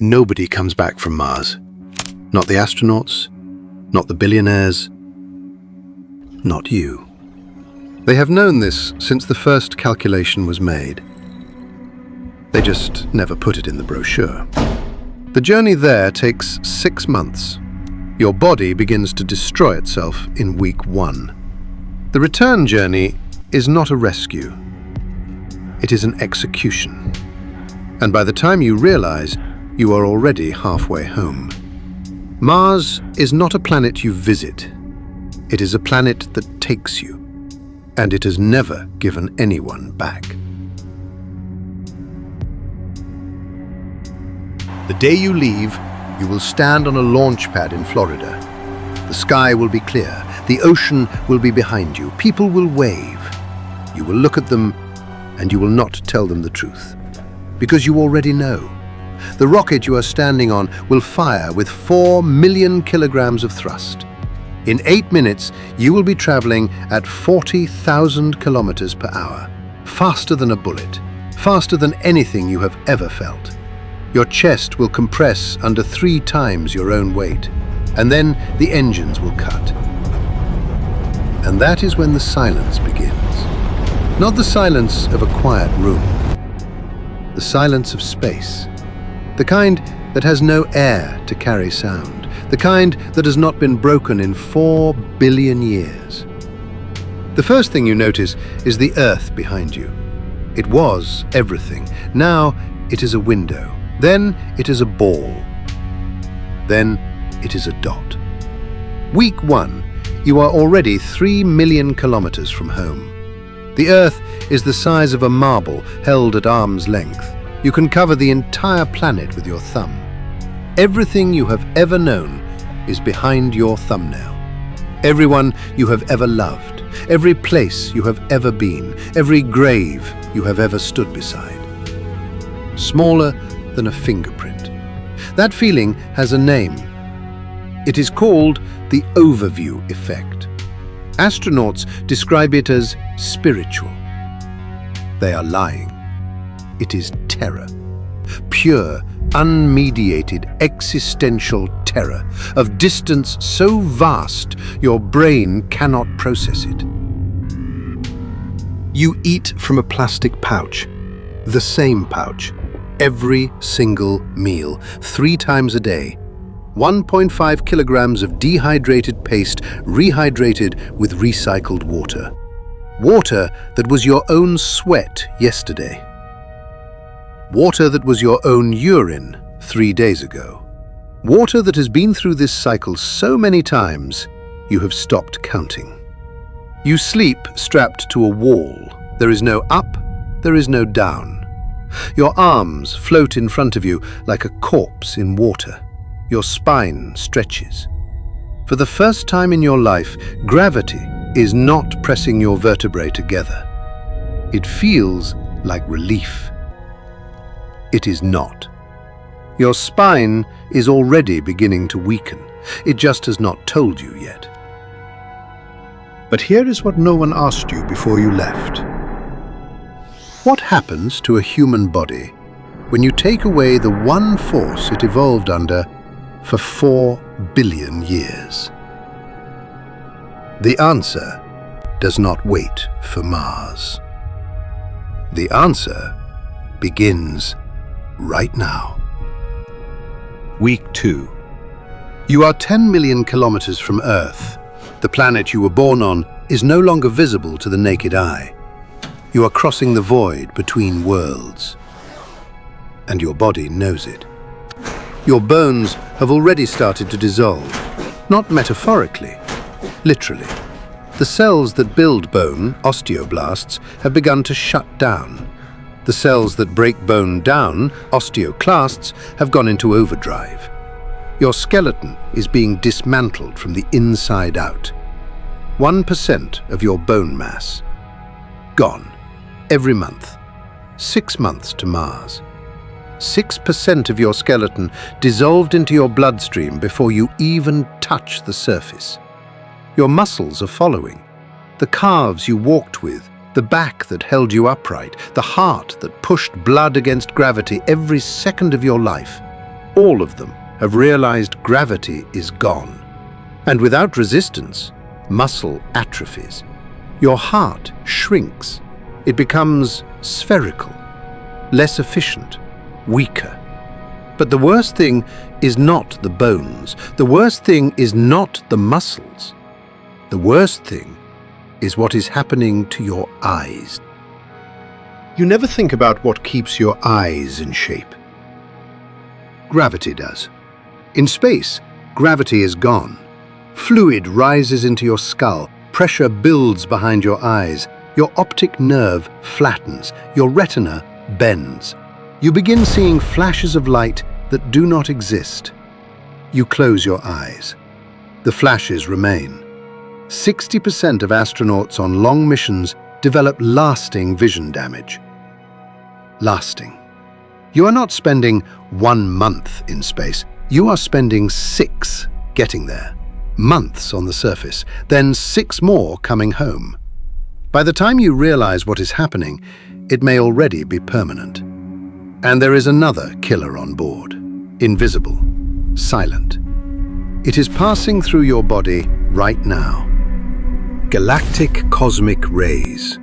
Nobody comes back from Mars. Not the astronauts, not the billionaires, not you. They have known this since the first calculation was made. They just never put it in the brochure. The journey there takes 6 months. Your body begins to destroy itself in week 1. The return journey is not a rescue. It is an execution. And by the time you realize, you are already halfway home. Mars is not a planet you visit. It is a planet that takes you, and it has never given anyone back. The day you leave, you will stand on a launch pad in Florida. The sky will be clear. The ocean will be behind you. People will wave. You will look at them, and you will not tell them the truth, because you already know. The rocket you are standing on will fire with 4 million kilograms of thrust. In 8 minutes, you will be traveling at 40,000 kilometers per hour, faster than a bullet, faster than anything you have ever felt. Your chest will compress under 3 times your own weight, and then the engines will cut. And that is when the silence begins. Not the silence of a quiet room, the silence of space. The kind that has no air to carry sound. The kind that has not been broken in 4 billion years. The first thing you notice is the Earth behind you. It was everything. Now it is a window. Then it is a ball. Then it is a dot. Week 1, you are already 3 million kilometers from home. The Earth is the size of a marble held at arm's length. You can cover the entire planet with your thumb. Everything you have ever known is behind your thumbnail. Everyone you have ever loved, every place you have ever been, every grave you have ever stood beside. Smaller than a fingerprint. That feeling has a name. It is called the overview effect. Astronauts describe it as spiritual. They are lying. It is terror. Pure, unmediated, existential terror of distance so vast your brain cannot process it. You eat from a plastic pouch, the same pouch, every single meal, 3 times a day. 1.5 kilograms of dehydrated paste rehydrated with recycled water. Water that was your own sweat yesterday. Water that was your own urine 3 days ago. Water that has been through this cycle so many times, you have stopped counting. You sleep strapped to a wall. There is no up, there is no down. Your arms float in front of you like a corpse in water. Your spine stretches. For the first time in your life, gravity is not pressing your vertebrae together. It feels like relief. It is not. Your spine is already beginning to weaken. It just has not told you yet. But here is what no one asked you before you left. What happens to a human body when you take away the one force it evolved under for 4 billion years? The answer does not wait for Mars. The answer begins right now. Week 2. You are 10 million kilometers from Earth. The planet you were born on is no longer visible to the naked eye. You are crossing the void between worlds. And your body knows it. Your bones have already started to dissolve, not metaphorically, literally. The cells that build bone, osteoblasts, have begun to shut down. The cells that break bone down, osteoclasts, have gone into overdrive. Your skeleton is being dismantled from the inside out. 1% of your bone mass. Gone. Every month. 6 months to Mars. 6% of your skeleton dissolved into your bloodstream before you even touch the surface. Your muscles are following. The calves you walked with, the back that held you upright, the heart that pushed blood against gravity every second of your life. all of them have realized gravity is gone. And without resistance, muscle atrophies. Your heart shrinks. It becomes spherical, less efficient, weaker. But the worst thing is not the bones. The worst thing is not the muscles. The worst thing is what is happening to your eyes. You never think about what keeps your eyes in shape. Gravity does. In space, gravity is gone. Fluid rises into your skull. Pressure builds behind your eyes. Your optic nerve flattens. Your retina bends. You begin seeing flashes of light that do not exist. You close your eyes. The flashes remain. 60% of astronauts on long missions develop lasting vision damage. Lasting. You are not spending 1 month in space. You are spending 6 getting there. Months on the surface, then 6 more coming home. By the time you realize what is happening, it may already be permanent. And there is another killer on board. Invisible. Silent. It is passing through your body right now. Galactic cosmic rays.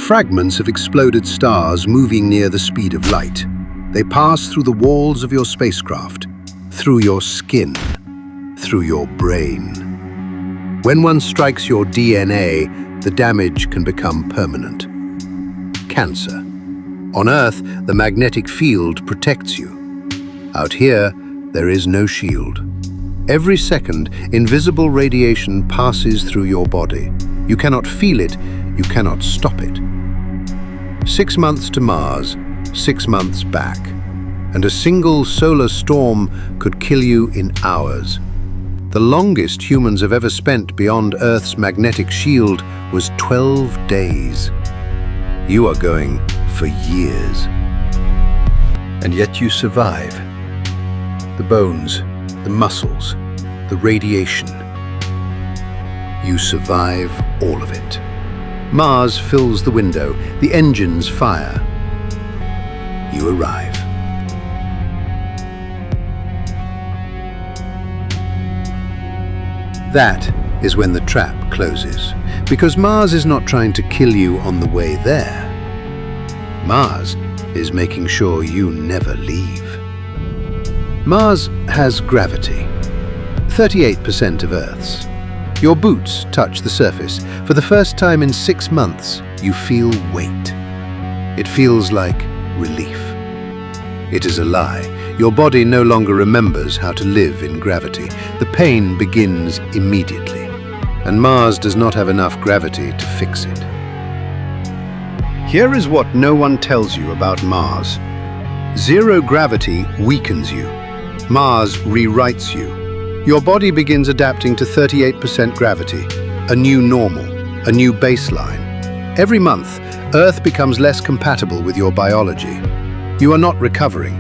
Fragments of exploded stars moving near the speed of light. They pass through the walls of your spacecraft, through your skin, through your brain. When one strikes your DNA, the damage can become permanent. Cancer. On Earth, the magnetic field protects you. Out here, there is no shield. Every second, invisible radiation passes through your body. You cannot feel it, you cannot stop it. 6 months to Mars, 6 months back. And a single solar storm could kill you in hours. The longest humans have ever spent beyond Earth's magnetic shield was 12 days. You are going for years. And yet you survive. The bones, the muscles, the radiation. You survive all of it. Mars fills the window, the engines fire. You arrive. That is when the trap closes, because Mars is not trying to kill you on the way there. Mars is making sure you never leave. Mars has gravity, 38% of Earth's. Your boots touch the surface. For the first time in 6 months, you feel weight. It feels like relief. It is a lie. Your body no longer remembers how to live in gravity. The pain begins immediately, and Mars does not have enough gravity to fix it. Here is what no one tells you about Mars. Zero gravity weakens you. Mars rewrites you. Your body begins adapting to 38% gravity, a new normal, a new baseline. Every month, Earth becomes less compatible with your biology. You are not recovering,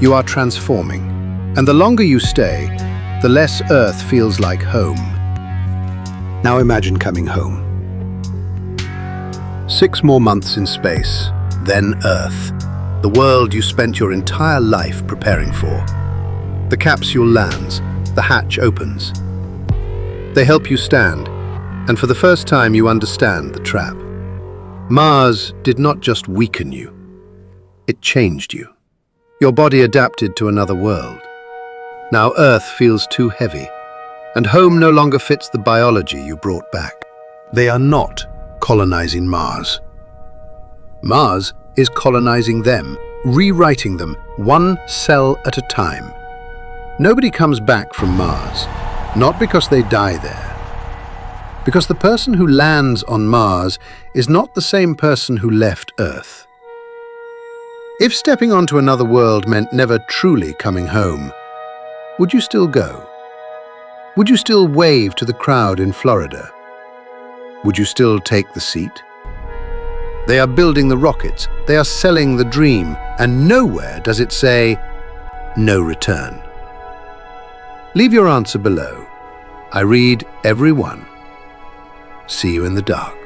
you are transforming. And the longer you stay, the less Earth feels like home. Now imagine coming home. 6 more months in space, then Earth, the world you spent your entire life preparing for. The capsule lands, the hatch opens. They help you stand, and for the first time you understand the trap. Mars did not just weaken you, it changed you. Your body adapted to another world. Now Earth feels too heavy, and home no longer fits the biology you brought back. They are not colonizing Mars. Mars is colonizing them, rewriting them, one cell at a time. Nobody comes back from Mars, not because they die there. Because the person who lands on Mars is not the same person who left Earth. If stepping onto another world meant never truly coming home, would you still go? Would you still wave to the crowd in Florida? Would you still take the seat? They are building the rockets, they are selling the dream, and nowhere does it say, no return. Leave your answer below. I read every one. See you in the dark.